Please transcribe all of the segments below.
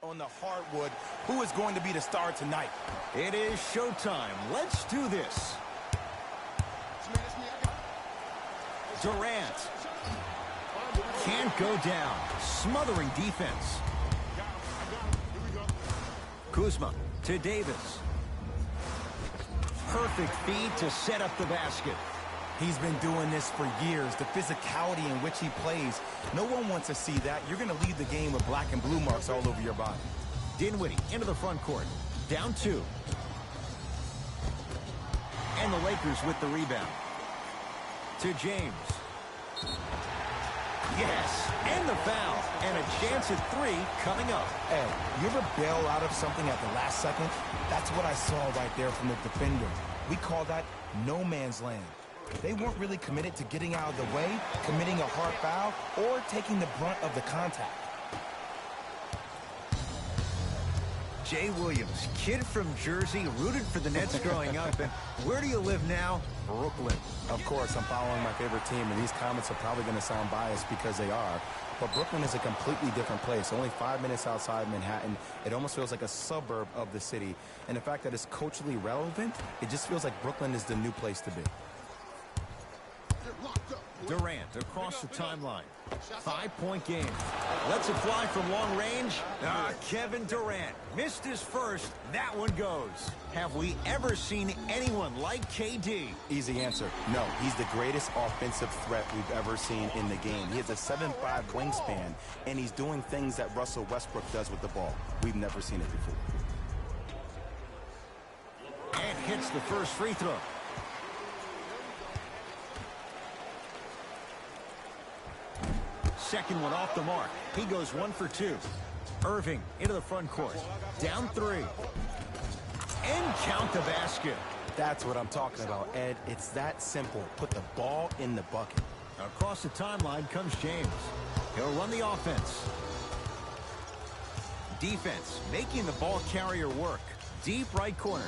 On the hardwood, who is going to be the star tonight? It is showtime. Let's do this. Durant. Can't go down. Smothering defense. Kuzma to Davis. Perfect feed to set up the basket. He's been doing this for years. The physicality in which he plays, no one wants to see that. You're going to leave the game with black and blue marks all over your body. Dinwiddie into the front court. Down 2. And the Lakers with the rebound. To James. Yes, and the foul. And a chance at 3 coming up. Hey, you ever bail out of something at the last second? That's what I saw right there from the defender. We call that no man's land. They weren't really committed to getting out of the way, committing a hard foul, or taking the brunt of the contact. Jay Williams, kid from Jersey, rooted for the Nets growing up. And where do you live now? Brooklyn. Of course, I'm following my favorite team, and these comments are probably going to sound biased because they are. But Brooklyn is a completely different place. Only 5 minutes outside Manhattan. It almost feels like a suburb of the city. And the fact that it's culturally relevant, it just feels like Brooklyn is the new place to be. Durant across the timeline. 5-point game. Lets it fly from long range. Kevin Durant missed his first. That one goes. Have we ever seen anyone like KD? Easy answer. No, he's the greatest offensive threat we've ever seen in the game. He has a 7'5" wingspan, and he's doing things that Russell Westbrook does with the ball. We've never seen it before. And hits the first free throw. Second one off the mark. He goes 1 for 2. Irving into the front court. Down 3. And count the basket. That's what I'm talking about, Ed. It's that simple. Put the ball in the bucket. Across the timeline comes James. He'll run the offense. Defense making the ball carrier work. Deep right corner.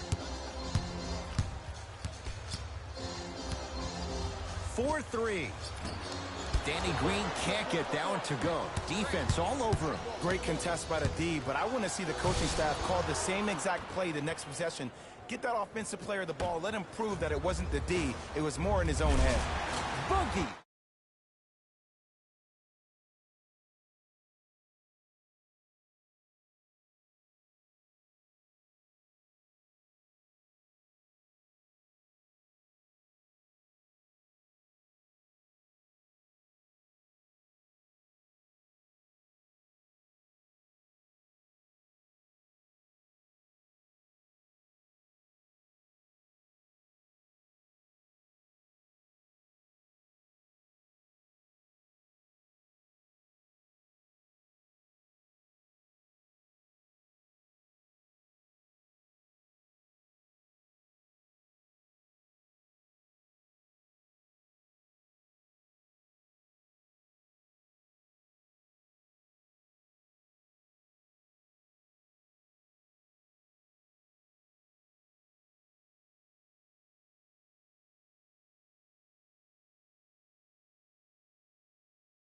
4-3. Danny Green can't get that one to go. Defense all over him. Great contest by the D, but I want to see the coaching staff call the same exact play the next possession. Get that offensive player the ball. Let him prove that it wasn't the D. It was more in his own head. Boogie.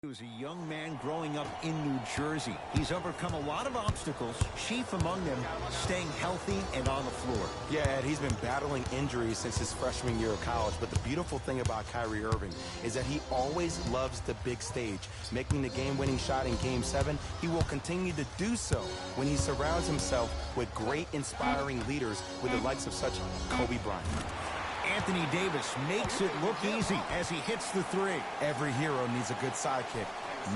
He was a young man growing up in New Jersey. He's overcome a lot of obstacles, chief among them staying healthy and on the floor. Yeah, Ed, he's been battling injuries since his freshman year of college, but the beautiful thing about Kyrie Irving is that he always loves the big stage. Making the game-winning shot in Game 7, he will continue to do so when he surrounds himself with great, inspiring leaders with the likes of such Kobe Bryant. Anthony Davis makes it look easy as he hits the 3. Every hero needs a good sidekick.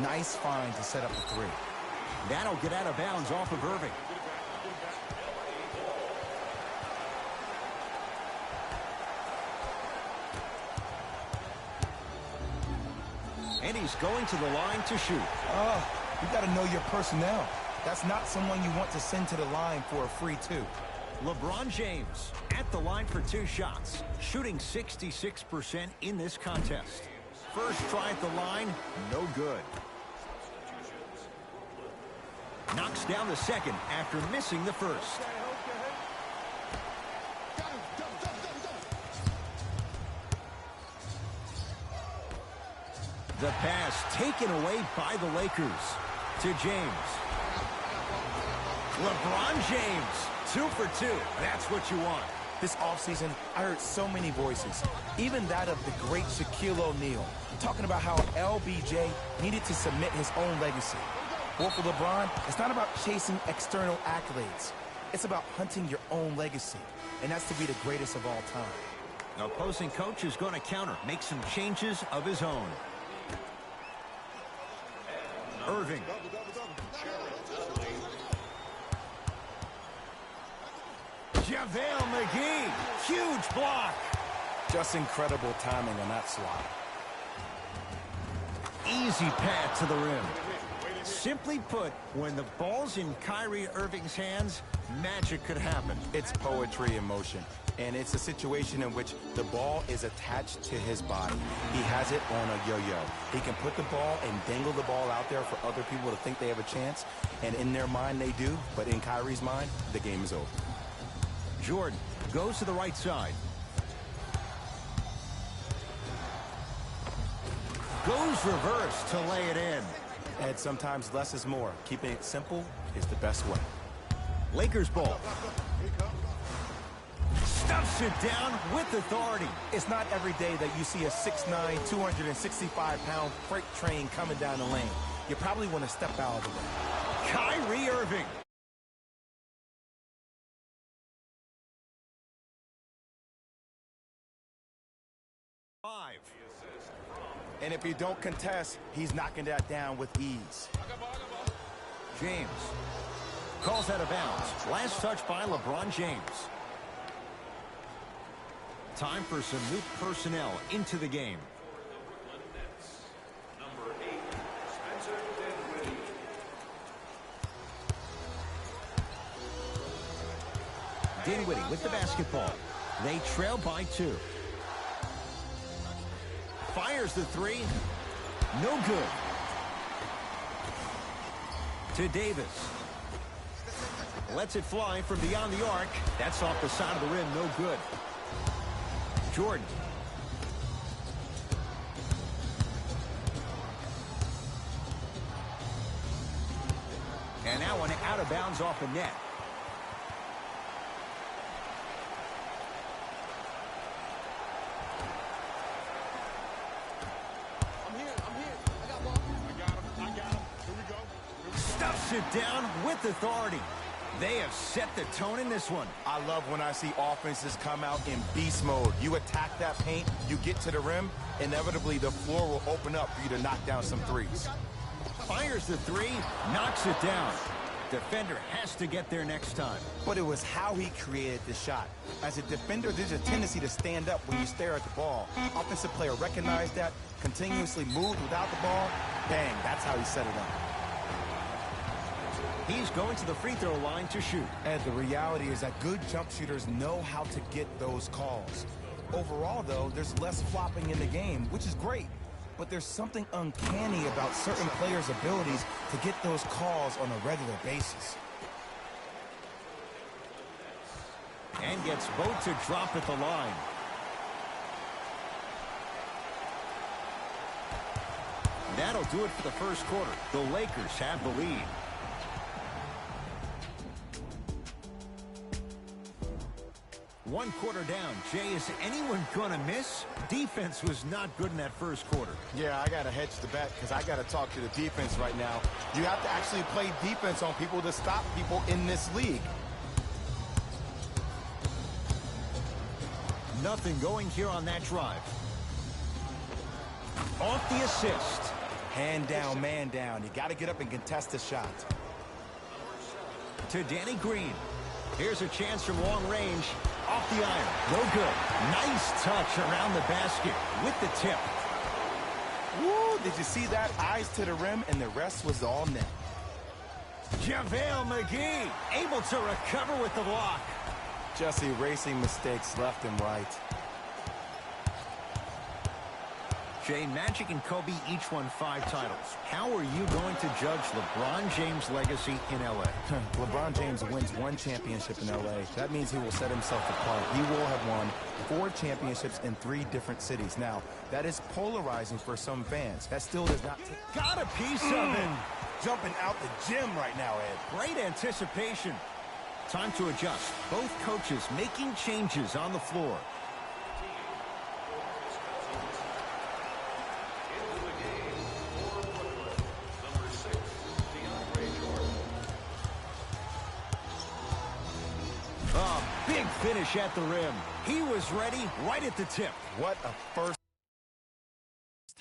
Nice find to set up the 3. That'll get out of bounds off of Irving. And he's going to the line to shoot. You got to know your personnel. That's not someone you want to send to the line for a free 2. LeBron James at the line for 2 shots, shooting 66% in this contest. First try at the line, no good. Knocks down the second after missing the first. The pass taken away by the Lakers to James. LeBron James, 2 for 2. That's what you want. This offseason, I heard so many voices, even that of the great Shaquille O'Neal, talking about how LBJ needed to submit his own legacy. Well, for LeBron, it's not about chasing external accolades. It's about hunting your own legacy, and that's to be the greatest of all time. The opposing coach is going to counter, make some changes of his own. Irving. JaVale McGee, huge block. Just incredible timing on that swat. Easy path to the rim. Simply put, when the ball's in Kyrie Irving's hands, magic could happen. It's poetry in motion, and it's a situation in which the ball is attached to his body. He has it on a yo-yo. He can put the ball and dangle the ball out there for other people to think they have a chance, and in their mind they do, but in Kyrie's mind, the game is over. Jordan goes to the right side. Goes reverse to lay it in. And sometimes less is more. Keeping it simple is the best way. Lakers ball. Stuffs it down with authority. It's not every day that you see a 6'9", 265-pound freight train coming down the lane. You probably want to step out of the way. Kyrie Irving. And if you don't contest, he's knocking that down with ease. James calls out of bounds. Last touch by LeBron James. Time for some new personnel into the game. Dinwiddie with the basketball. They trail by 2. Fires the 3. No good. To Davis. Lets it fly from beyond the arc. That's off the side of the rim. No good. Jordan. And that one out of bounds off the net. It down with authority. They have set the tone in this one. I love when I see offenses come out in beast mode. You attack that paint, you get to the rim, inevitably the floor will open up for you to knock down some threes. Fires the 3, knocks it down. Defender has to get there next time. But it was how he created the shot. As a defender, there's a tendency to stand up when you stare at the ball. Offensive player recognized that, continuously moved without the ball. Bang, that's how he set it up. He's going to the free throw line to shoot. And the reality is that good jump shooters know how to get those calls. Overall, though, there's less flopping in the game, which is great. But there's something uncanny about certain players' abilities to get those calls on a regular basis. And gets both to drop at the line. That'll do it for the first quarter. The Lakers have the lead. One quarter down. Jay, is anyone going to miss? Defense was not good in that first quarter. Yeah, I got to hedge the bet because I got to talk to the defense right now. You have to actually play defense on people to stop people in this league. Nothing going here on that drive. Off the assist. Hand down, man down. You got to get up and contest the shot. To Danny Green. Here's a chance from long range. Off the iron. No good. Nice touch around the basket with the tip. Woo, did you see that? Eyes to the rim, and the rest was all net. JaVale McGee able to recover with the block. Just erasing mistakes left and right. Jay, Magic and Kobe each won 5 titles. How are you going to judge LeBron James' legacy in L.A.? LeBron James wins 1 championship in L.A. That means he will set himself apart. He will have won 4 championships in 3 different cities. Now, that is polarizing for some fans. That still does not take... Got a piece of it. Jumping out the gym right now, Ed. Great anticipation. Time to adjust. Both coaches making changes on the floor. Big finish at the rim. He was ready right at the tip. What a first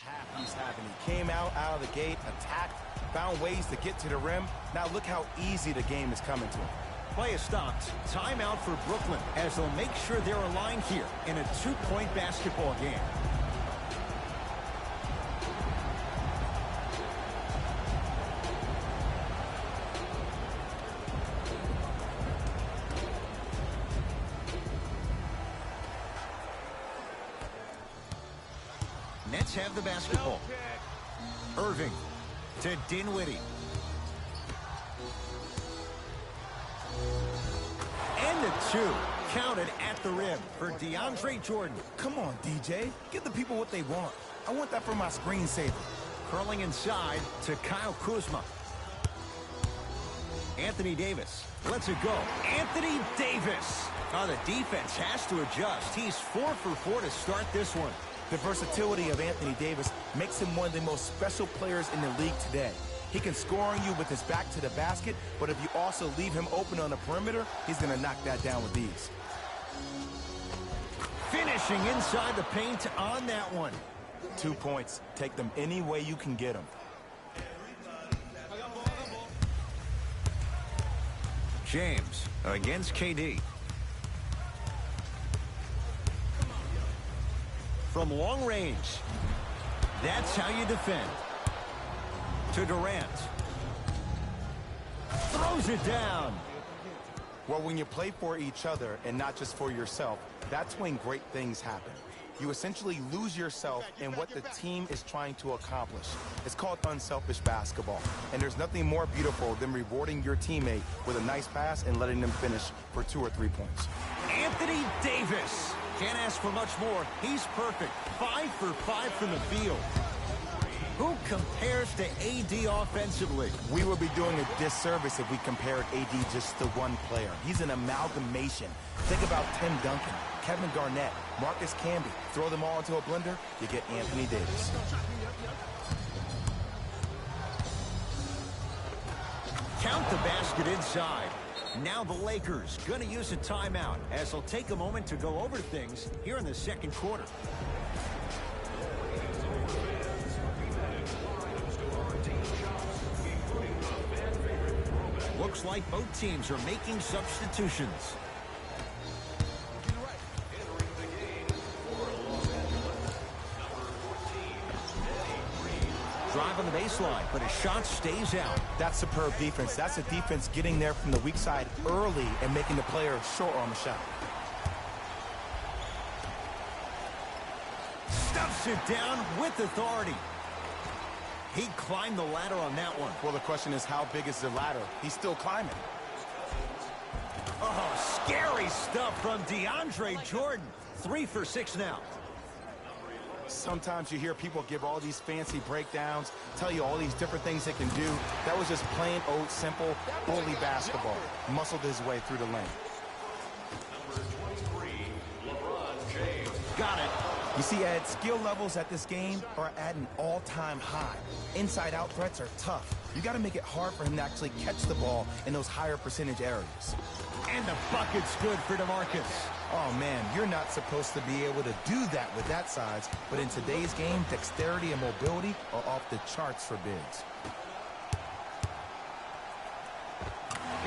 half he's having. He came out of the gate, attacked, found ways to get to the rim. Now look how easy the game is coming to him. Play is stopped. Timeout for Brooklyn as they'll make sure they're aligned here in a 2-point basketball game. Nets have the basketball. Irving to Dinwiddie. And the 2 counted at the rim for DeAndre Jordan. Come on, DJ. Give the people what they want. I want that for my screensaver. Curling inside to Kyle Kuzma. Anthony Davis lets it go. Anthony Davis. Oh, the defense has to adjust. He's 4 for 4 to start this one. The versatility of Anthony Davis makes him one of the most special players in the league today. He can score on you with his back to the basket, but if you also leave him open on the perimeter, he's going to knock that down with ease. Finishing inside the paint on that one. 2 points. Take them any way you can get them. James against KD. From long range. That's how you defend. To Durant. Throws it down. Well, when you play for each other and not just for yourself, that's when great things happen. You essentially lose yourself in what the team is trying to accomplish. It's called unselfish basketball. And there's nothing more beautiful than rewarding your teammate with a nice pass and letting them finish for 2 or 3 points. Anthony Davis. Can't ask for much more. He's perfect. 5 for 5 from the field. Who compares to AD offensively? We would be doing a disservice if we compared AD just to one player. He's an amalgamation. Think about Tim Duncan, Kevin Garnett, Marcus Camby. Throw them all into a blender, you get Anthony Davis. Count the basket inside. Now the Lakers going to use a timeout as they'll take a moment to go over things here in the second quarter. Looks like both teams are making substitutions. Drive on the baseline, but his shot stays out. That's superb defense. That's a defense getting there from the weak side early and making the player short on the shot. Stuffs it down with authority. He climbed the ladder on that one. Well, the question is, how big is the ladder? He's still climbing. Oh, scary stuff from DeAndre Jordan. 3 for 6 now. Sometimes you hear people give all these fancy breakdowns, tell you all these different things they can do. That was just plain old simple bully basketball. Muscled his way through the lane. Got it. You see, Ed, skill levels at this game are at an all-time high. Inside-out threats are tough. You got to make it hard for him to actually catch the ball in those higher percentage areas. And the bucket's good for DeMarcus. Oh, man, you're not supposed to be able to do that with that size, but in today's game, dexterity and mobility are off the charts for bigs.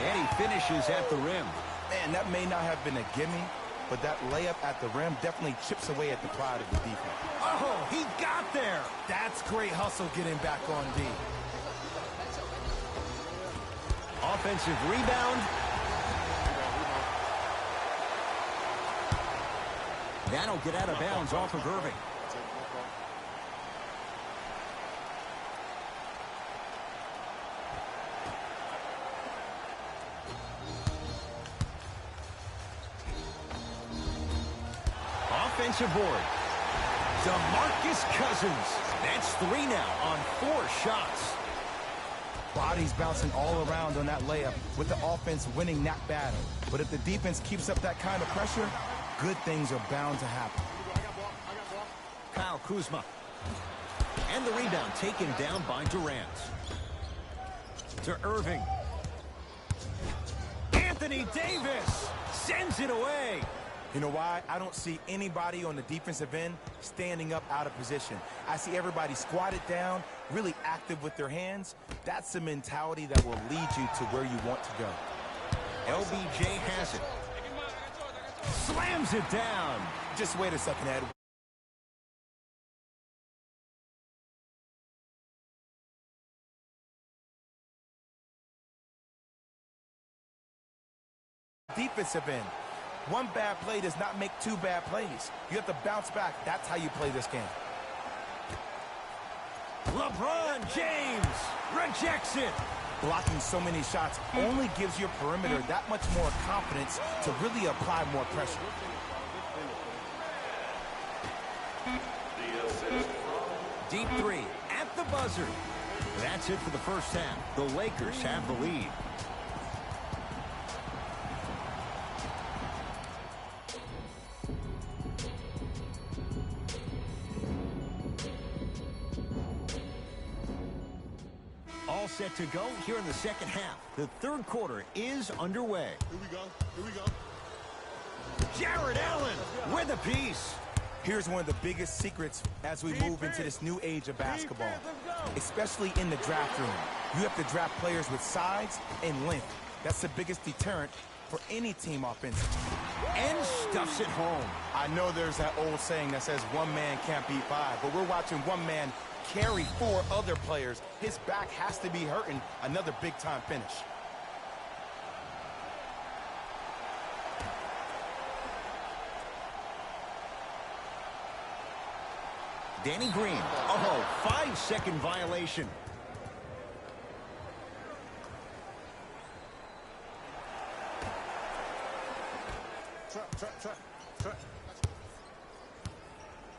And he finishes at the rim. Man, that may not have been a gimme, but that layup at the rim definitely chips away at the pride of the defense. Oh, he got there. That's great hustle getting back on D. Offensive rebound. That'll get out of bounds off of Irving. offensive board. DeMarcus Cousins. That's 3 now on 4 shots. Bodies bouncing all around on that layup with the offense winning that battle. But if the defense keeps up that kind of pressure, good things are bound to happen. Kyle Kuzma. And the rebound taken down by Durant. To Irving. Anthony Davis sends it away. You know why? I don't see anybody on the defensive end standing up out of position. I see everybody squatted down, really active with their hands. That's the mentality that will lead you to where you want to go. LBJ has it. Slams it down. Just wait a second, Ed. Defensive end. One bad play does not make 2 bad plays. You have to bounce back. That's how you play this game. LeBron James rejects it. Blocking so many shots only gives your perimeter that much more confidence to really apply more pressure. Deep 3 at the buzzer. That's it for the first half. The Lakers have the lead. All set to go here in the second half. The third quarter is underway. Here we go. Here we go. Jared Allen with a piece. Here's one of the biggest secrets as we move into this new age of basketball, especially in the draft room. You have to draft players with size and length. That's the biggest deterrent for any team offensively. And stuffs it home. I know there's that old saying that says one man can't beat 5, but we're watching one man carry 4 other players. His back has to be hurting. Another big-time finish. Danny Green. Oh, 5-second violation. Trap.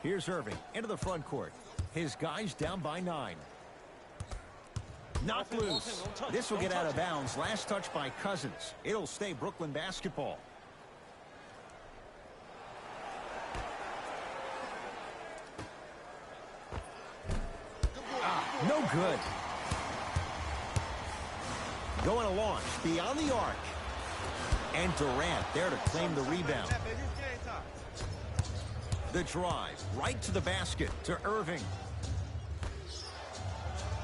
Here's Irving into the front court. His guys down by 9. Knocked loose. This will get out of bounds. Last touch by Cousins. It'll stay Brooklyn basketball. No good. Going to launch beyond the arc. And Durant there to claim the rebound. The drive right to the basket to Irving.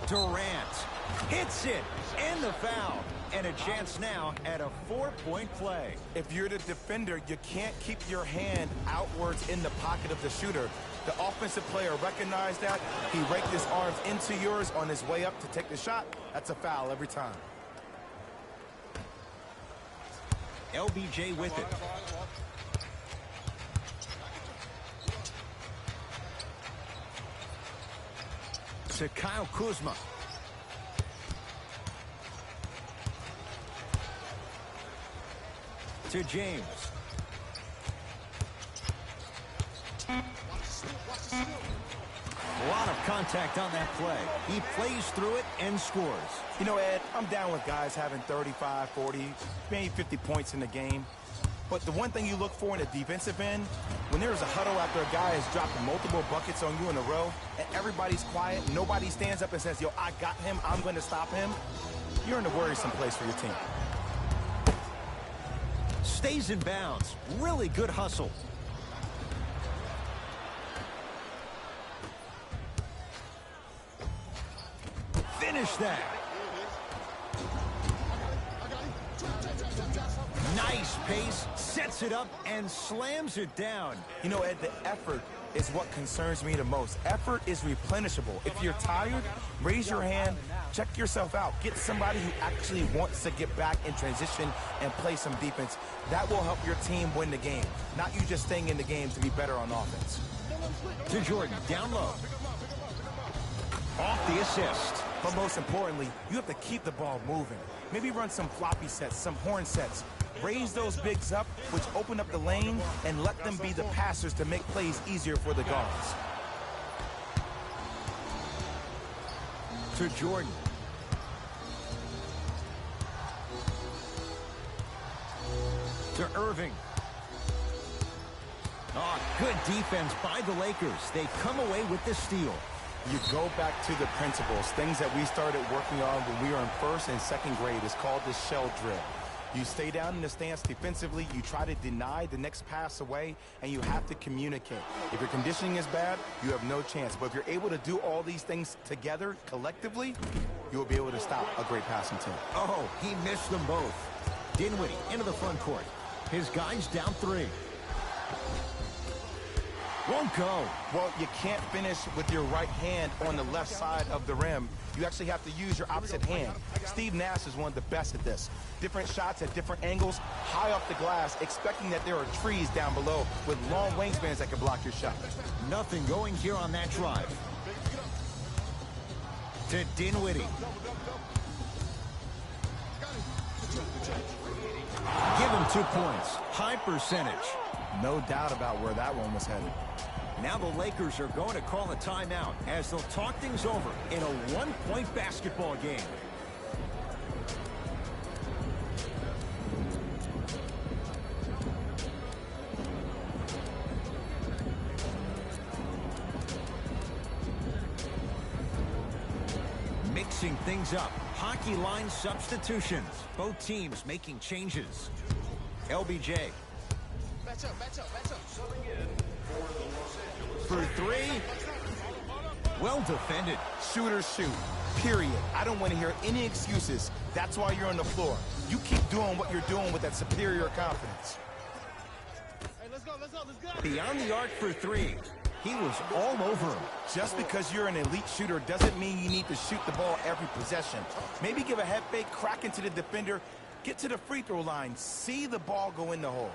Durant hits it and the foul. And a chance now at a 4-point play. If you're the defender, you can't keep your hand outwards in the pocket of the shooter. The offensive player recognized that. He raked his arms into yours on his way up to take the shot. That's a foul every time. LBJ with it. To Kyle Kuzma. To James. A lot of contact on that play. He plays through it and scores. You know, Ed, I'm down with guys having 35, 40, maybe 50 points in the game. But the one thing you look for in the defensive end, when there's a huddle after a guy has dropped multiple buckets on you in a row, and everybody's quiet, nobody stands up and says, yo, I got him, I'm going to stop him, you're in a worrisome place for your team. Stays in bounds. Really good hustle. Finish that. Nice pace, sets it up, and slams it down. You know, Ed, the effort is what concerns me the most. Effort is replenishable. If you're tired, raise your hand, check yourself out. Get somebody who actually wants to get back in transition and play some defense. That will help your team win the game, not you just staying in the game to be better on offense. To Jordan, down low. Off the assist. But most importantly, you have to keep the ball moving. Maybe run some floppy sets, some horn sets. Raise those bigs up, which open up the lane, and let them be the passers to make plays easier for the guards. To Jordan. To Irving. Oh, good defense by the Lakers. They come away with the steal. You go back to the principles, things that we started working on when we were in first and second grade. It's called the shell drill. You stay down in the stance defensively, you try to deny the next pass away, and you have to communicate. If your conditioning is bad, you have no chance. But if you're able to do all these things together, collectively, you will be able to stop a great passing team. Oh, he missed them both. Dinwiddie into the front court. His guys down 3. Won't go. Well, you can't finish with your right hand on the left side of the rim. You actually have to use your opposite hand. Steve Nash is one of the best at this. Different shots at different angles, high off the glass, expecting that there are trees down below with long wingspans that can block your shot. Nothing going here on that drive. To Dinwiddie. Give him 2 points. High percentage. No doubt about where that one was headed. Now the Lakers are going to call a timeout as they'll talk things over in a 1-point basketball game. Mixing things up. Hockey line substitutions. Both teams making changes. LBJ. For 3. Well defended. Shooters shoot. Period. I don't want to hear any excuses. That's why you're on the floor. You keep doing what you're doing with that superior confidence. Hey, let's go. Beyond the arc for 3. He was all over him. Just because you're an elite shooter doesn't mean you need to shoot the ball every possession. Maybe give a head fake, crack into the defender, get to the free throw line, see the ball go in the hole.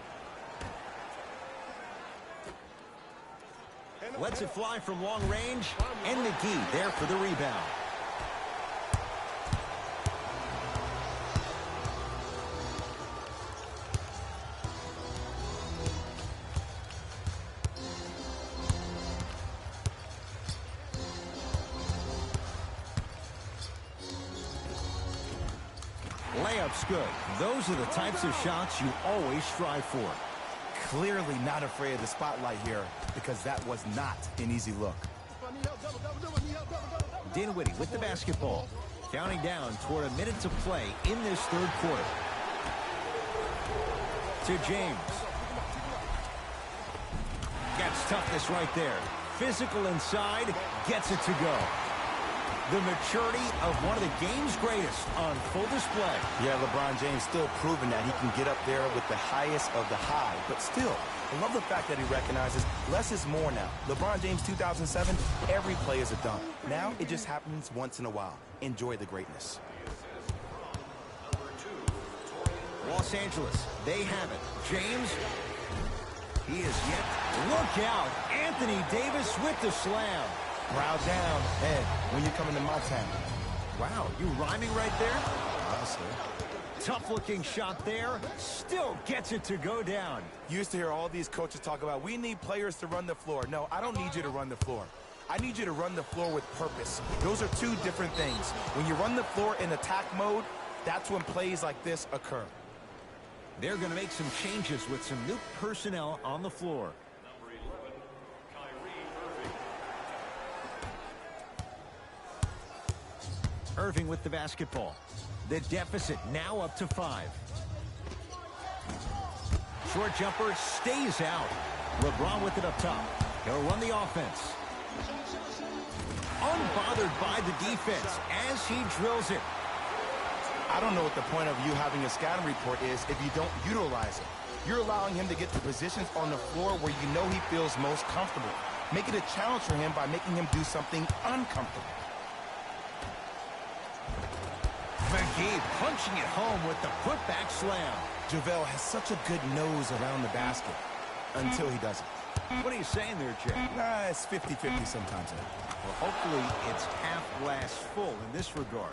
Lets it fly from long range, and McGee there for the rebound. Layup's good. Those are the types of shots you always strive for. Clearly not afraid of the spotlight here because that was not an easy look. Dinwiddie with the basketball. Counting down toward a minute to play in this third quarter. To James. Gets toughness right there. Physical inside. Gets it to go. The maturity of one of the game's greatest on full display. Yeah, LeBron James still proving that he can get up there with the highest of the high. But still, I love the fact that he recognizes less is more now. LeBron James 2007, every play is a dunk. Now it just happens once in a while. Enjoy the greatness. Los Angeles, they have it. James, he is yet. Look out. Anthony Davis with the slam. Brow down, Ed, when you're coming to my town. Wow, you rhyming right there? Honestly. Tough-looking shot there. Still gets it to go down. You used to hear all these coaches talk about, we need players to run the floor. No, I don't need you to run the floor. I need you to run the floor with purpose. Those are two different things. When you run the floor in attack mode, that's when plays like this occur. They're going to make some changes with some new personnel on the floor. Irving with the basketball. The deficit now up to 5. Short jumper stays out. LeBron with it up top. He'll run the offense. Unbothered by the defense as he drills it. I don't know what the point of you having a scouting report is if you don't utilize it. You're allowing him to get to positions on the floor where you know he feels most comfortable. Make it a challenge for him by making him do something uncomfortable. McGee punching it home with the putback slam. JaVale has such a good nose around the basket until he doesn't. What are you saying there, Jay? Nah, it's 50-50 sometimes. Well, hopefully it's half glass full in this regard.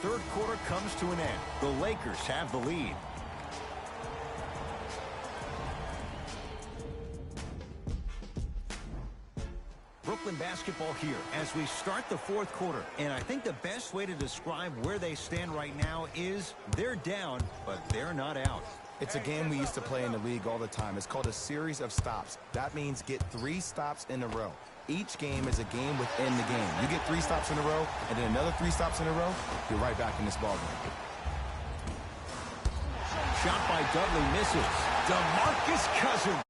third quarter comes to an end. The Lakers have the lead. Brooklyn basketball here as we start the fourth quarter. And I think the best way to describe where they stand right now is they're down, but they're not out. It's a game we used to play in the league all the time. It's called a series of stops. That means get 3 stops in a row. Each game is a game within the game. You get 3 stops in a row, and then another 3 stops in a row, you're right back in this ballgame. Shot by Dudley misses. DeMarcus Cousins.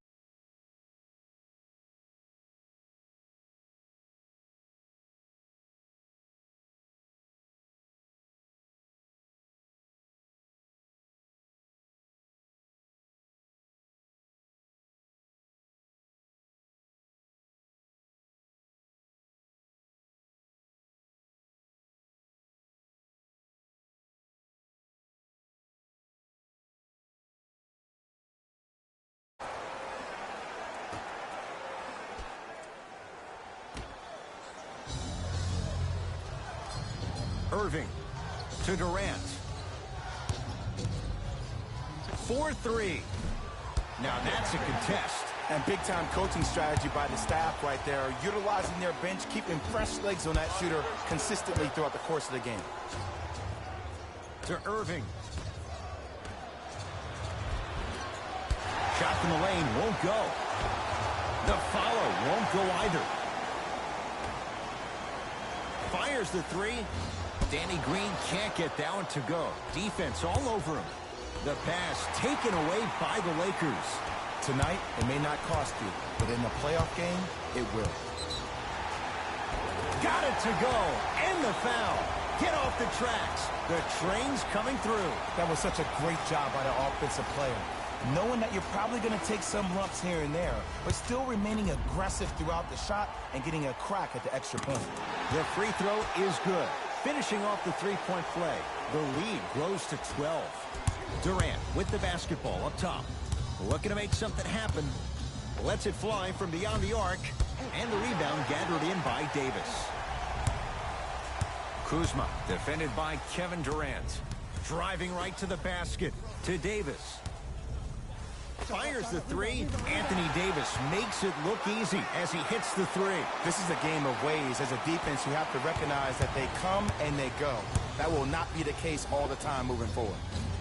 Irving to Durant. 4-3. Now that's a contest. And big-time coaching strategy by the staff right there, utilizing their bench, keeping fresh legs on that shooter consistently throughout the course of the game. To Irving. Shot from the lane won't go. The follow won't go either. Fires the 3. Danny Green can't get that one to go. Defense all over him. The pass taken away by the Lakers. Tonight, it may not cost you, but in the playoff game, it will. Got it to go. And the foul. Get off the tracks. The train's coming through. That was such a great job by the offensive player. Knowing that you're probably going to take some lumps here and there, but still remaining aggressive throughout the shot and getting a crack at the extra point. The free throw is good. Finishing off the three-point play. The lead grows to 12. Durant with the basketball up top. Looking to make something happen. Lets it fly from beyond the arc. And the rebound gathered in by Davis. Kuzma defended by Kevin Durant. Driving right to the basket. To Davis. Fires the 3. Anthony Davis makes it look easy as he hits the 3. This is a game of ways. As a defense, you have to recognize that they come and they go. That will not be the case all the time moving forward.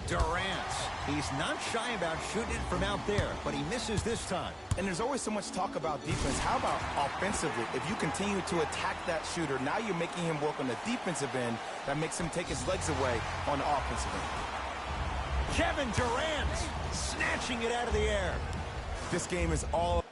Durant. He's not shy about shooting it from out there, but he misses this time. And there's always so much talk about defense. How about offensively? If you continue to attack that shooter, now you're making him work on the defensive end. That makes him take his legs away on the offensive end. Kevin Durant snatching it out of the air. This game is all...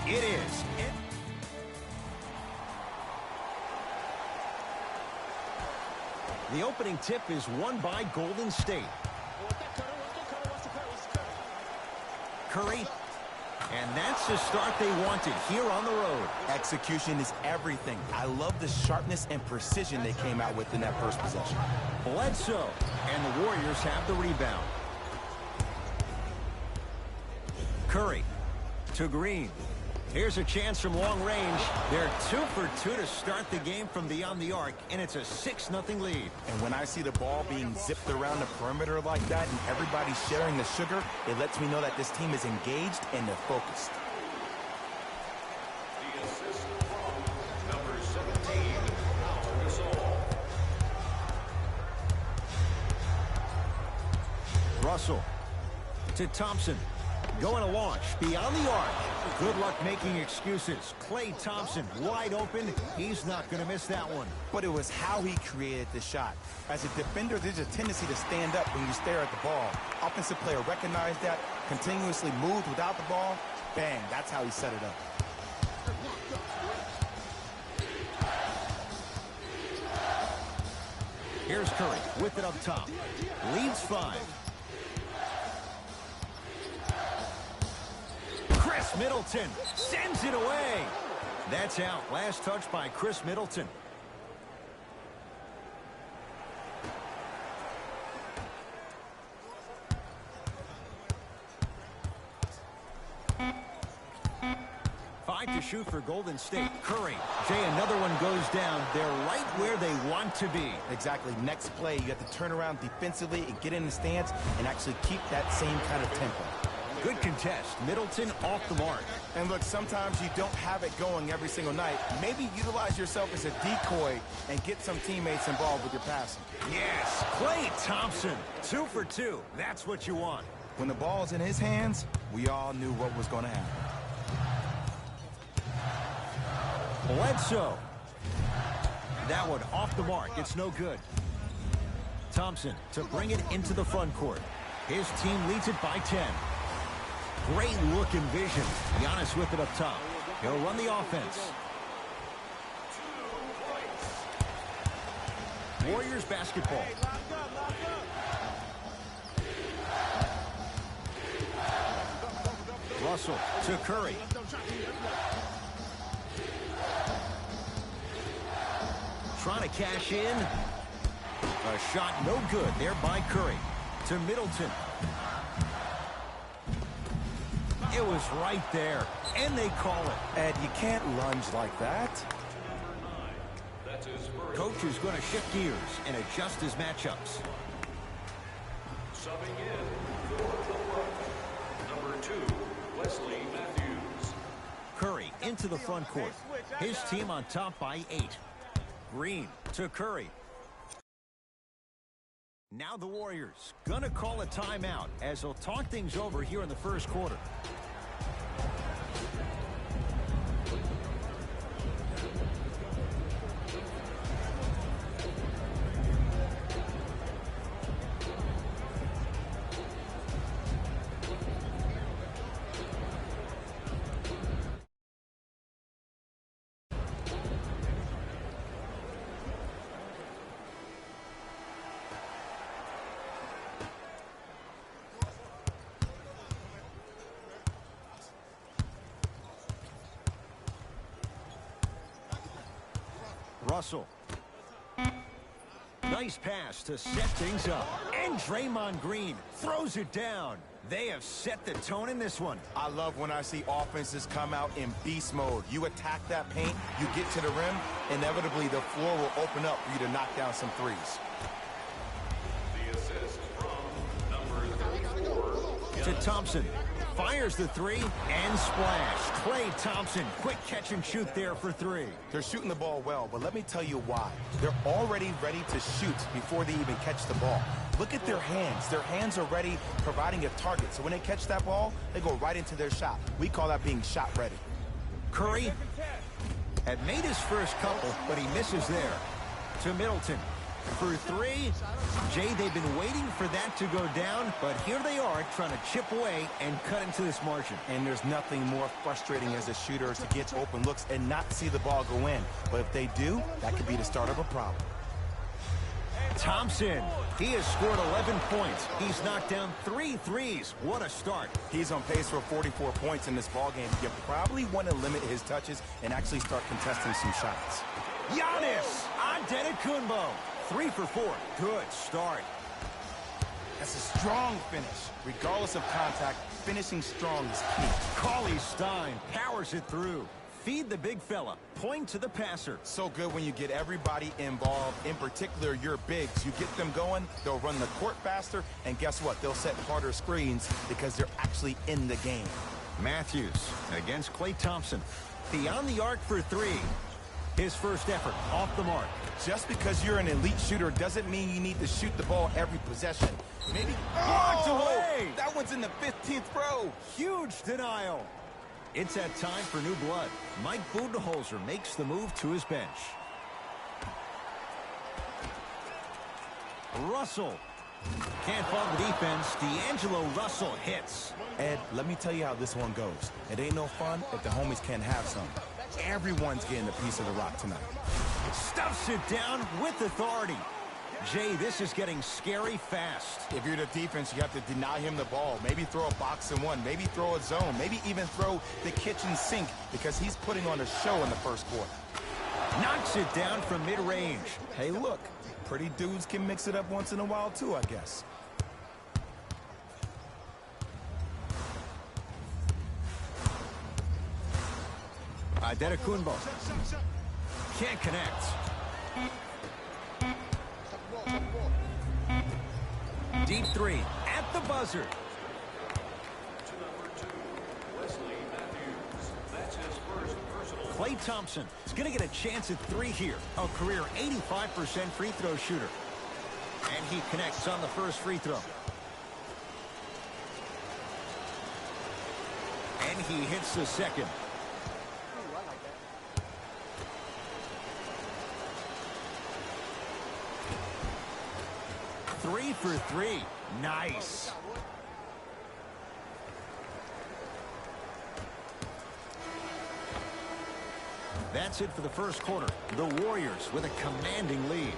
It is. The opening tip is won by Golden State. Curry. And that's the start they wanted here on the road. Execution is everything. I love the sharpness and precision they came out with in that first possession. Bledsoe, and the Warriors have the rebound. Curry to Green. Here's a chance from long range. They're 2 for 2 to start the game from beyond the arc, and it's a 6-0 lead. And when I see the ball being zipped around the perimeter like that and everybody sharing the sugar, it lets me know that this team is engaged and they're focused. The assist from number 17, Russell to Thompson. Going to launch beyond the arc. Good luck making excuses. Klay Thompson wide open. He's not going to miss that one. But it was how he created the shot. As a defender, there's a tendency to stand up when you stare at the ball. Offensive player recognized that, continuously moved without the ball. Bang, that's how he set it up. Here's Curry with it up top. Leads 5. Chris Middleton sends it away. That's out. Last touch by Chris Middleton. To shoot for Golden State. Curry. Jay, another one goes down. They're right where they want to be. Exactly. Next play, you have to turn around defensively and get in the stance and actually keep that same kind of tempo. Good contest. Middleton off the mark. And look, sometimes you don't have it going every single night. Maybe utilize yourself as a decoy and get some teammates involved with your passing. Yes, Klay Thompson. 2 for 2. That's what you want. When the ball's in his hands, we all knew what was going to happen. Bledsoe. That one off the mark. It's no good. Thompson to bring it into the front court. His team leads it by 10. Great look and vision. Giannis with it up top. He'll run the offense. Warriors basketball. Russell to Curry. Trying to cash in. A shot no good there by Curry. To Middleton. It was right there. And they call it. Ed, you can't lunge like that. Coach is going to shift gears and adjust his matchups. subbing in for the number 2, Wesley Matthews. Curry into the front court. His team on top by 8. Green to Curry. Now the Warriors gonna call a timeout as they'll talk things over here in the first quarter. Russell. Nice pass to set things up. And Draymond Green throws it down. They have set the tone in this one. I love when I see offenses come out in beast mode. You attack that paint, you get to the rim, inevitably the floor will open up for you to knock down some threes. The assist from number 34. To Thompson. Fires the 3 and splash. Klay Thompson, quick catch and shoot there for 3. They're shooting the ball well, but let me tell you why. They're already ready to shoot before they even catch the ball. Look at their hands. Their hands are ready, providing a target. So when they catch that ball, they go right into their shot. We call that being shot ready. Curry had made his first couple, but he misses there. To Middleton. For 3, Jay, they've been waiting for that to go down, but here they are trying to chip away and cut into this margin. And there's nothing more frustrating as a shooter to get open looks and not see the ball go in. But if they do, that could be the start of a problem. Thompson. He has scored 11 points. He's knocked down 3 threes. What a start. He's on pace for 44 points in this ballgame. You probably want to limit his touches and actually start contesting some shots. Giannis Antetokounmpo. 3 for 4. Good start. That's a strong finish. Regardless of contact, finishing strong is key. Cauley Stein powers it through. Feed the big fella. Point to the passer. So good when you get everybody involved, in particular your bigs. You get them going, they'll run the court faster, and guess what? They'll set harder screens because they're actually in the game. Matthews against Klay Thompson. Beyond the arc for 3. His first effort off the mark. Just because you're an elite shooter doesn't mean you need to shoot the ball every possession. Maybe blocked away. That one's in the 15th row. Huge denial. It's that time for new blood. Mike Budenholzer makes the move to his bench. Russell. Can't fall the defense. D'Angelo Russell hits. Ed, let me tell you how this one goes. It ain't no fun if the homies can't have some. Everyone's getting a piece of the rock tonight. Stuffs it down with authority. Jay, this is getting scary fast. If you're the defense, you have to deny him the ball. Maybe throw a box and one. Maybe throw a zone. Maybe even throw the kitchen sink because he's putting on a show in the first quarter. Knocks it down from mid-range. Hey, look. Pretty dudes can mix it up once in a while, too, I guess. Antetokounmpo. Can't connect. Deep 3 at the buzzer. To number 2, Wesley Matthews. That's his first personal. Klay Thompson is going to get a chance at 3 here. A career 85% free throw shooter. And he connects on the first free throw. And he hits the second. 3 for 3. Nice. That's it for the first quarter. The Warriors with a commanding lead.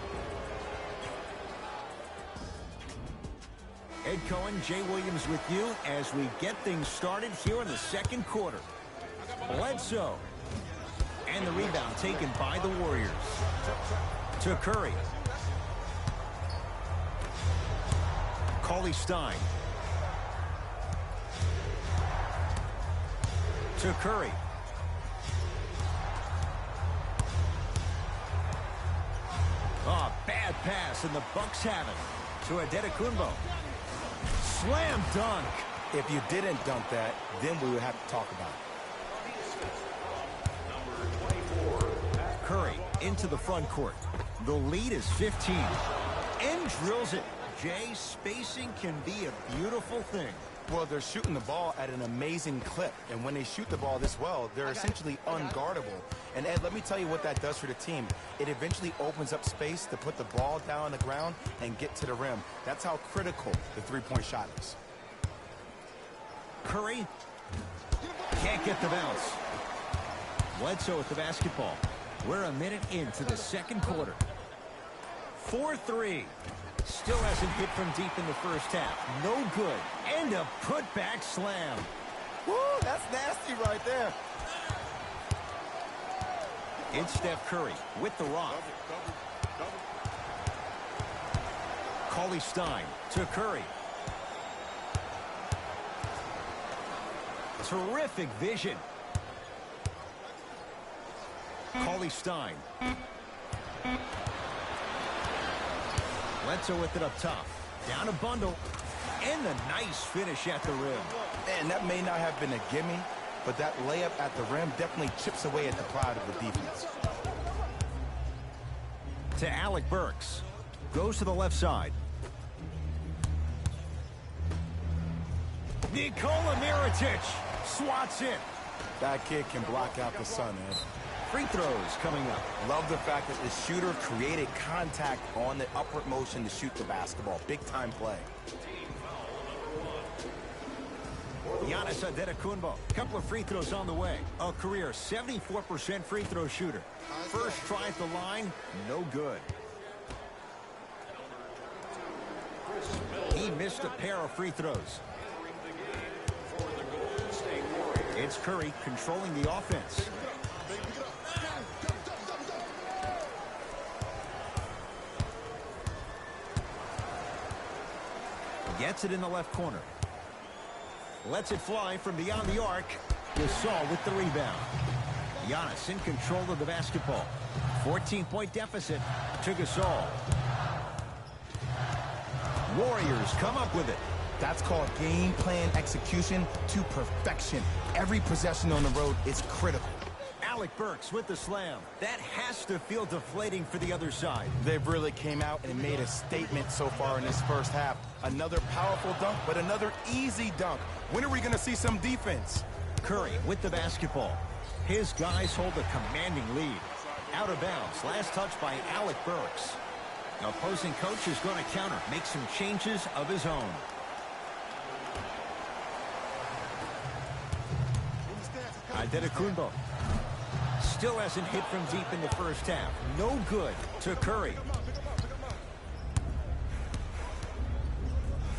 Ed Cohen, Jay Williams with you as we get things started here in the second quarter. Bledsoe. And the rebound taken by the Warriors. To Curry. Cauley Stein. To Curry. Oh, bad pass, and the Bucks have it. To Antetokounmpo. Slam dunk. If you didn't dunk that, then we would have to talk about it. Number 24. Curry into the front court. The lead is 15. And drills it. Jay, spacing can be a beautiful thing. Well, they're shooting the ball at an amazing clip. And when they shoot the ball this well, they're essentially unguardable. And, Ed, let me tell you what that does for the team. It eventually opens up space to put the ball down on the ground and get to the rim. That's how critical the three-point shot is. Curry can't get the bounce. Bledsoe with the basketball. We're a minute into the second quarter. 4-3. Still hasn't hit from deep in the first half. No good. And a putback slam. Woo, that's nasty right there. It's Steph Curry with the rock. Cauley Stein to Curry. Terrific vision. Cauley Stein. Bledsoe with it up top. Down a bundle. And the nice finish at the rim. Man, that may not have been a gimme, but that layup at the rim definitely chips away at the pride of the defense. To Alec Burks. Goes to the left side. Nikola Mirotic swats it. That kid can block out the sun, Ed. Free throws coming up. Love the fact that the shooter created contact on the upward motion to shoot the basketball. Big-time play. Giannis Antetokounmpo. Couple of free throws on the way. A career 74% free throw shooter. First try at the line, no good. missed a pair of free throws. It's Curry controlling the offense. Gets it in the left corner. Lets it fly from beyond the arc. Gasol with the rebound. Giannis in control of the basketball. 14-point deficit to Gasol. Warriors come up with it. That's called game plan execution to perfection. Every possession on the road is critical. Alec Burks with the slam. That has to feel deflating for the other side. They've really came out and made a statement so far in this first half. Another powerful dunk, but another easy dunk. When are we going to see some defense? Curry with the basketball. His guys hold a commanding lead. Out of bounds. Last touch by Alec Burks. The opposing coach is going to counter. Make some changes of his own. Antetokounmpo. Still hasn't hit from deep in the first half. No good to Curry.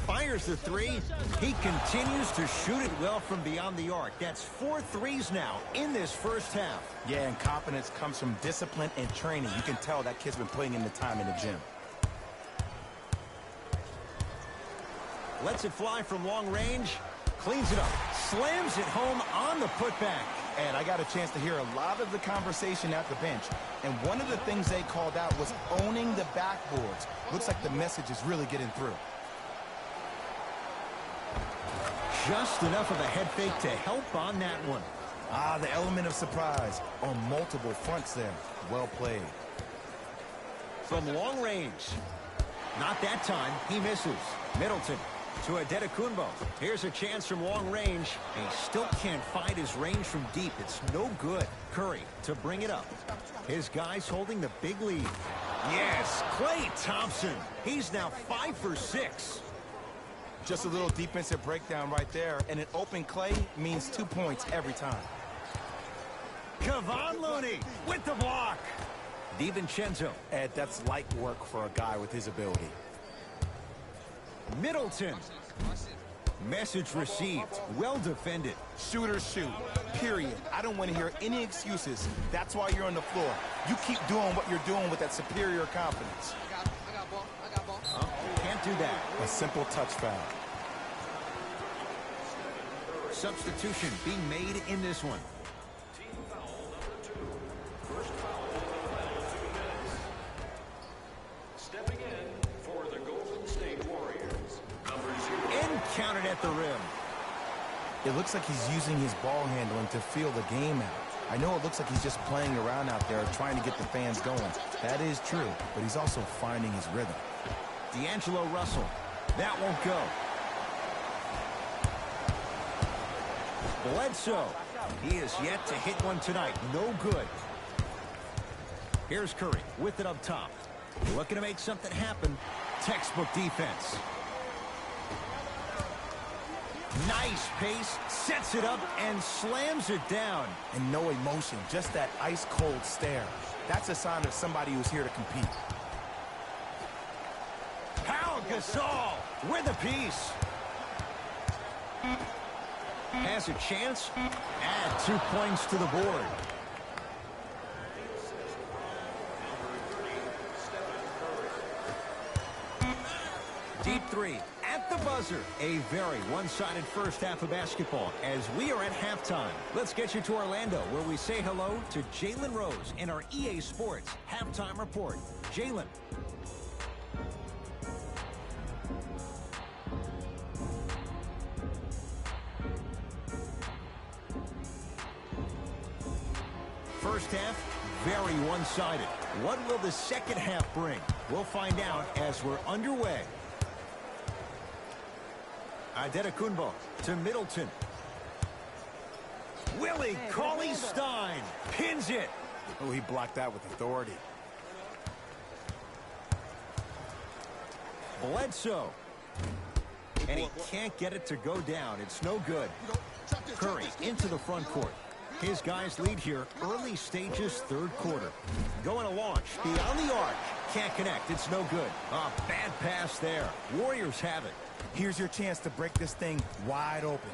Fires the three. He continues to shoot it well from beyond the arc. That's 4 threes now in this first half. Yeah, and confidence comes from discipline and training. You can tell that kid's been putting in the time in the gym. Lets it fly from long range. Cleans it up. Slams it home on the putback. And I got a chance to hear a lot of the conversation at the bench. And one of the things they called out was owning the backboards. Looks like the message is really getting through. Just enough of a head fake to help on that one. Ah, the element of surprise on multiple fronts there. Well played. From long range. Not that time. He misses. Middleton to Antetokounmpo. Here's a chance from long range. He still can't find his range from deep. It's no good. Curry to bring it up. His guys holding the big lead. Yes, Klay Thompson. He's now 5 for 6. Just a little defensive breakdown right there. And an open Klay means 2 points every time. Kevon Looney with the block. DiVincenzo. Ed, that's light work for a guy with his ability. Middleton. Message received. Well defended. Shooters shoot. Period. I don't want to hear any excuses. That's why you're on the floor. You keep doing what you're doing with that superior confidence. I got ball. Oh, can't do that. A simple touch foul. Substitution being made in this one. Team foul number 2. First foul of the final 2 minutes. Stepping in for the Golden State Warriors, number 0. And counted at the rim. It looks like he's using his ball handling to feel the game out. I know it looks like he's just playing around out there trying to get the fans going. That is true, but he's also finding his rhythm. D'Angelo Russell. That won't go. Bledsoe. He is yet to hit one tonight. No good. Here's Curry with it up top. Looking to make something happen. Textbook defense. Nice pace. Sets it up and slams it down. And no emotion, just that ice-cold stare. That's a sign of somebody who's here to compete. Pau Gasol with a piece. Has a chance. Add 2 points to the board. Deep three at the buzzer. A very one-sided first half of basketball as we are at halftime. Let's get you to Orlando where we say hello to Jalen Rose in our EA Sports Halftime Report. Jalen. First half, very one-sided. What will the second half bring? We'll find out as we're underway. Antetokounmpo to Middleton. Willie Cauley-Stein pins it. Oh, he blocked that with authority. Bledsoe. And he can't get it to go down. It's no good. Curry into the front court. His guys lead here early stages, third quarter. Going to launch beyond the arc. Can't connect. It's no good. A bad pass there. Warriors have it. Here's your chance to break this thing wide open.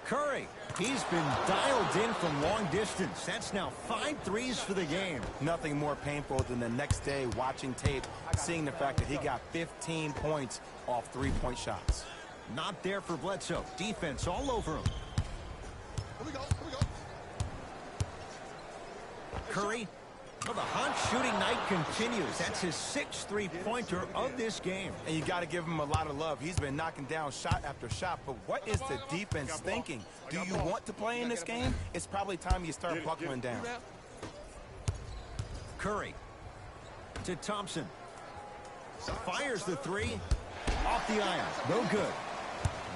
Curry, he's been dialed in from long distance. That's now 5 threes for the game. Nothing more painful than the next day watching tape, seeing the fact that he got 15 points off three-point shots. Not there for Bledsoe. Defense all over him. Here we go. Curry. Well, the hot shooting night continues. That's his 6th three-pointer of this game. And you got to give him a lot of love. He's been knocking down shot after shot. But what is the defense thinking? Do you want to play in this game? It's probably time you start buckling down. Curry to Thompson. Fires the three. Off the iron. No good.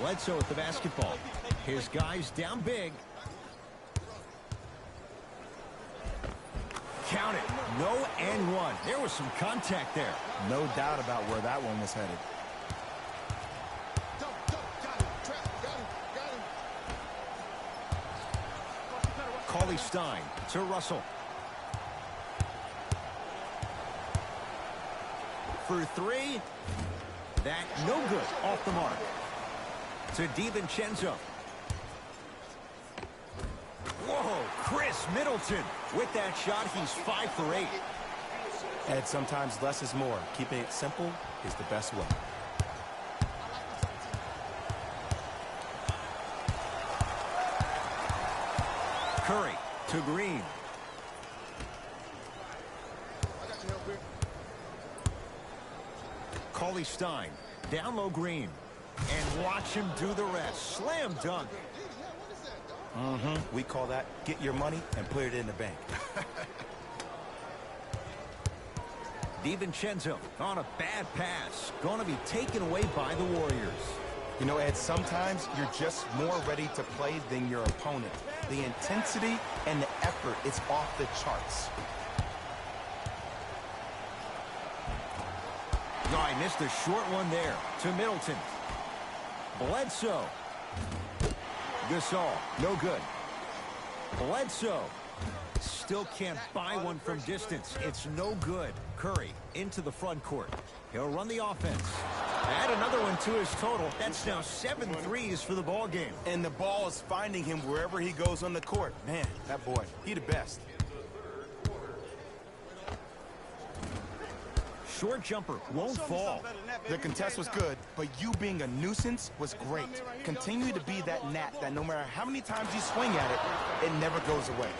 Bledsoe with the basketball. His guys down big. Count it. No and one. There was some contact there. No doubt about where that one was headed. Cauley Stein to Russell. For three. That no good. Off the mark. To DiVincenzo. Whoa, Chris Middleton. With that shot, he's 5 for 8. And sometimes less is more. Keeping it simple is the best way. Curry to Green. Cauley Stein. Down low Green. And watch him do the rest. Slam dunk. We call that get your money and put it in the bank. DiVincenzo on a bad pass. Going to be taken away by the Warriors. You know, Ed, sometimes you're just more ready to play than your opponent. The intensity and the effort is off the charts. No, I missed a short one there to Middleton. Bledsoe. Gasol, no good. Bledsoe still can't buy one from distance. It's no good. Curry into the front court. He'll run the offense. Add another one to his total. That's now 7 threes for the ball game. And the ball is finding him wherever he goes on the court. Man, that boy, he the best. Short jumper won't fall. The contest was good, but you being a nuisance was great. Continue to be that gnat that no matter how many times you swing at it, it never goes away.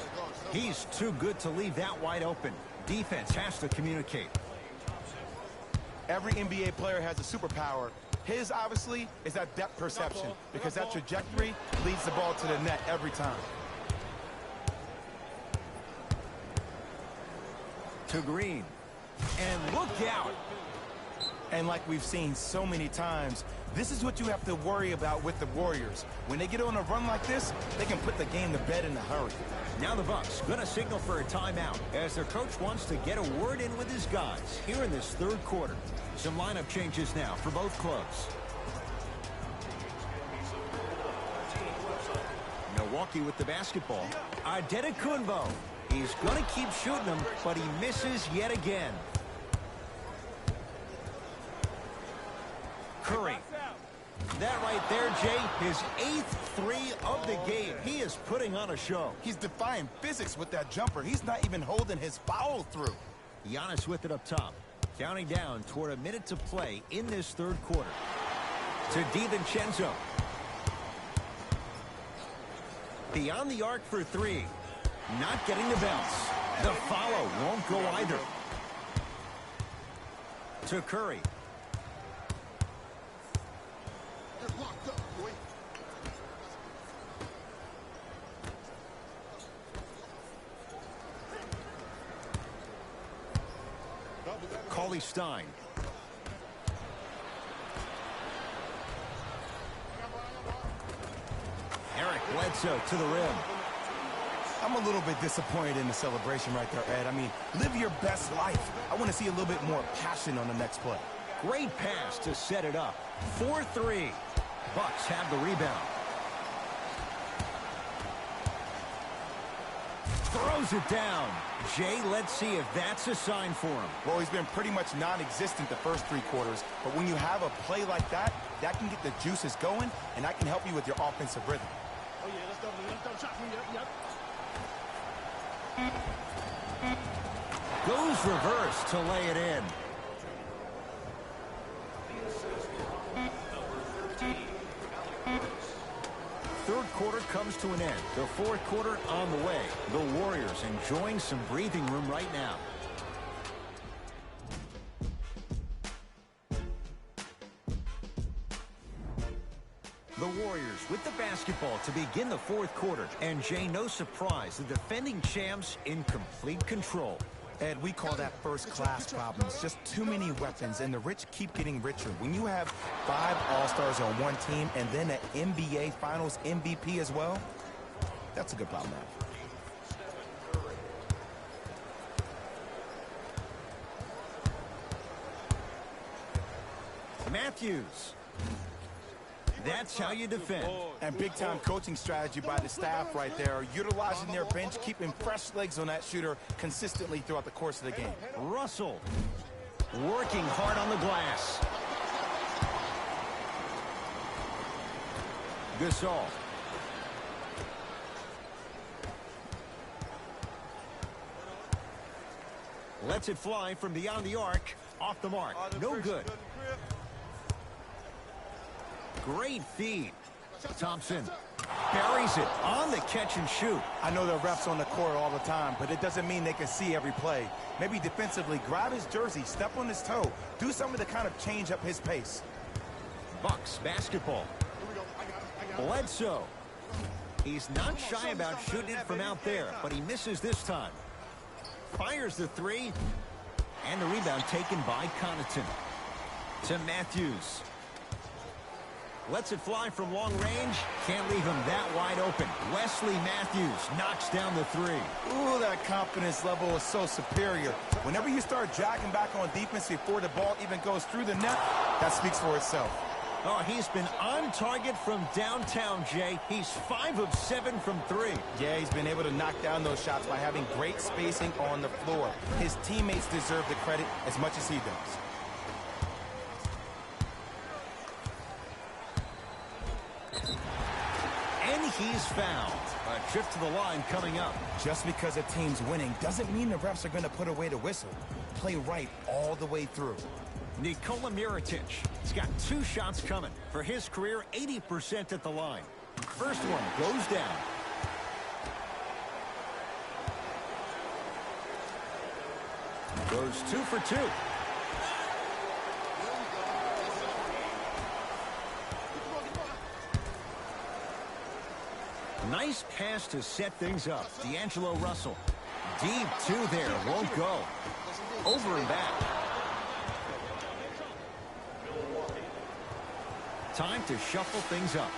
He's too good to leave that wide open. Defense has to communicate. Every NBA player has a superpower. His, obviously, is that depth perception, because that trajectory leads the ball to the net every time. To Green. And look out. And like we've seen so many times, this is what you have to worry about with the Warriors. When they get on a run like this, they can put the game to bed in a hurry. Now the Bucks going to signal for a timeout as their coach wants to get a word in with his guys here in this third quarter. Some lineup changes now for both clubs. Milwaukee with the basketball. Adetokunbo. He's going to keep shooting them, but he misses yet again. Curry. That right there, Jay, his 8th three of the game. He is putting on a show. He's defying physics with that jumper. He's not even holding his foul through. Giannis with it up top. Counting down toward a minute to play in this third quarter. To DiVincenzo. Beyond the arc for three. Not getting the bounce. The follow won't go either. To Curry. Cauley Stein. Eric Bledsoe to the rim. I'm a little bit disappointed in the celebration right there, Ed. I mean, live your best life. I want to see a little bit more passion on the next play. Great pass to set it up. 4-3. Bucks have the rebound. Throws it down. Jay, let's see if that's a sign for him. Well, he's been pretty much non-existent the first 3 quarters, but when you have a play like that, that can get the juices going, and that can help you with your offensive rhythm. Oh, yeah, let's double shot from you. Yep. Goes reverse to lay it in. Third quarter comes to an end. The fourth quarter on the way. The Warriors enjoying some breathing room right now. The Warriors with the basketball to begin the fourth quarter. And Jay, no surprise, the defending champs in complete control. Ed, we call that first-class problems. Just too many weapons, and the rich keep getting richer. When you have 5 All-Stars on one team and then an NBA Finals MVP as well, that's a good problem to have. Matthews. That's how you defend. And big-time coaching strategy by the staff right there, utilizing their bench, keeping fresh legs on that shooter consistently throughout the course of the game. Russell working hard on the glass. Gasol. Lets it fly from beyond the arc. Off the mark. No good. Great feed. Thompson buries it on the catch and shoot. I know there are refs on the court all the time, but it doesn't mean they can see every play. Maybe defensively, grab his jersey, step on his toe, do something to kind of change up his pace. Bucks basketball. Bledsoe. He's not shy about shooting it from out there, but he misses this time. Fires the 3, and the rebound taken by Connaughton. To Matthews. Lets it fly from long range. Can't leave him that wide open. Wesley Matthews knocks down the 3. Ooh, that confidence level is so superior. Whenever you start jogging back on defense before the ball even goes through the net, that speaks for itself. Oh, he's been on target from downtown, Jay. He's 5 of 7 from 3. Yeah, he's been able to knock down those shots by having great spacing on the floor. His teammates deserve the credit as much as he does. And he's fouled. A trip to the line coming up. Just because a team's winning doesn't mean the refs are going to put away the whistle. Play right all the way through. Nikola Mirotic. He's got 2 shots coming. For his career, 80% at the line. First one goes down. Goes 2 for 2. Nice pass to set things up. D'Angelo Russell. Deep 2 there. Won't go. Over and back. Time to shuffle things up.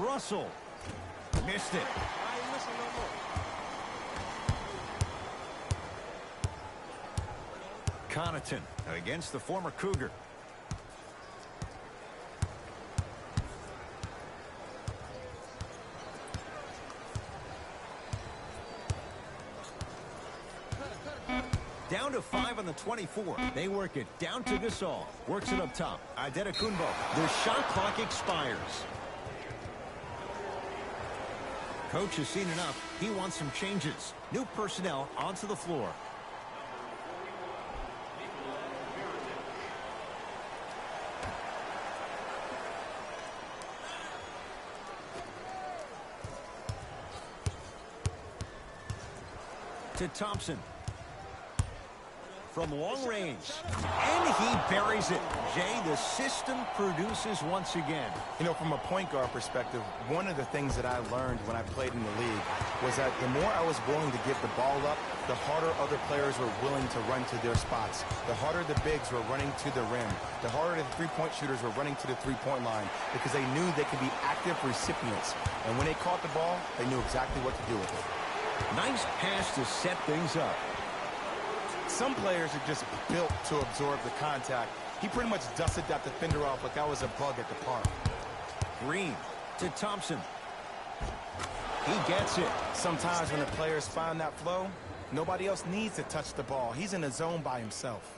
Russell. Missed it. Connaughton against the former Cougar. Down to 5 on the 24. They work it down to Gasol. Works it up top. Adetokunbo. The shot clock expires. Coach has seen enough. He wants some changes. New personnel onto the floor. To Thompson. From long range. And he buries it. Jay, the system produces once again. You know, from a point guard perspective, one of the things that I learned when I played in the league was that the more I was willing to give the ball up, the harder other players were willing to run to their spots. The harder the bigs were running to the rim. The harder the three-point shooters were running to the three-point line because they knew they could be active recipients. And when they caught the ball, they knew exactly what to do with it. Nice pass to set things up. Some players are just built to absorb the contact. He pretty much dusted that defender off like that was a bug at the park. Green to Thompson. He gets it. Sometimes when the players find that flow, nobody else needs to touch the ball. He's in the zone by himself.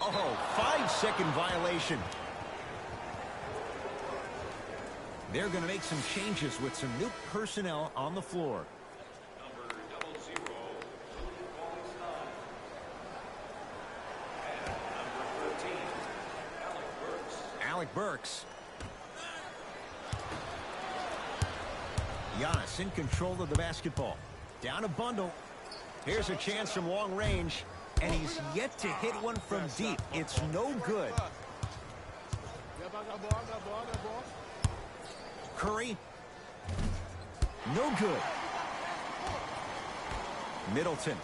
Oh, 5-second violation. They're going to make some changes with some new personnel on the floor. Number 00, and number 13, Alec Burks. Giannis in control of the basketball. Down a bundle. Here's a chance from long range. And he's yet to hit one from deep. It's no good. Curry. No good. Middleton.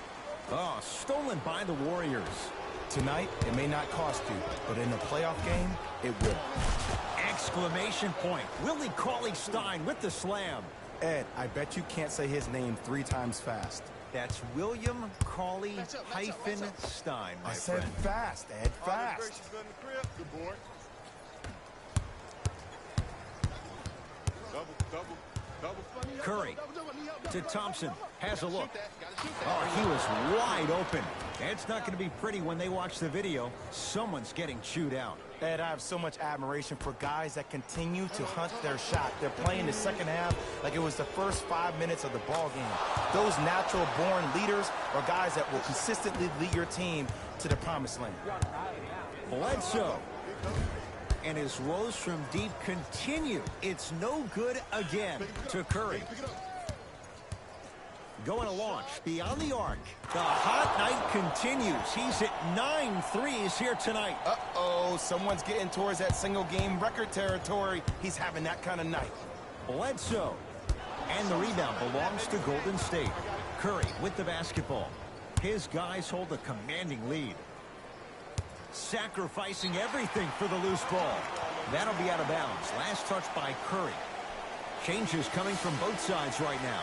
Oh, stolen by the Warriors. Tonight, it may not cost you, but in a playoff game, it will. Exclamation point. Willie Cauley-Stein with the slam. Ed, I bet you can't say his name 3 times fast. That's William Cauley-Stein, my I said friend. fast, Ed, fast. Curry to Thompson. Has a look. Oh, he was wide open. It's not going to be pretty when they watch the video. Someone's getting chewed out. Ed, I have so much admiration for guys that continue to hunt their shot. They're playing the second half like it was the first 5 minutes of the ball game. Those natural-born leaders are guys that will consistently lead your team to the promised land. Bledsoe. And his woes from deep continue. It's no good again to Curry. Going to launch beyond the arc. The hot night continues. He's hit 9 threes here tonight. Uh-oh, someone's getting towards that single-game record territory. He's having that kind of night. Bledsoe. And the rebound belongs to Golden State. Curry with the basketball. His guys hold a commanding lead. Sacrificing everything for the loose ball. That'll be out of bounds. Last touch by Curry. Changes coming from both sides right now.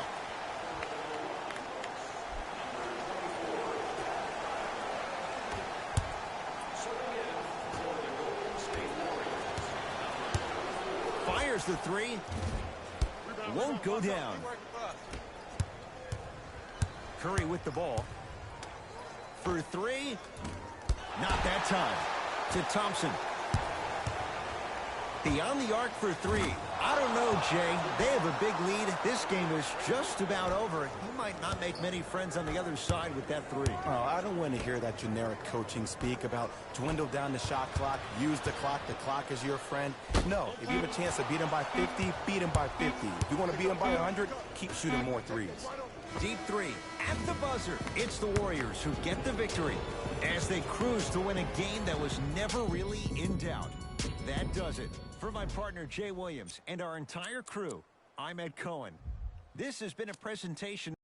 Fires the three. Won't go down. Curry with the ball. For three. Not that time. To Thompson. Beyond the arc for three. I don't know, Jay. They have a big lead. This game is just about over. He might not make many friends on the other side with that three. Oh, I don't want to hear that generic coaching speak about dwindle down the shot clock, use the clock is your friend. No, if you have a chance to beat him by 50, beat him by 50. If you want to beat him by 100, keep shooting more threes. Deep three at the buzzer. It's the Warriors who get the victory as they cruise to win a game that was never really in doubt. That does it. For my partner Jay Williams and our entire crew, I'm Ed Cohen. This has been a presentation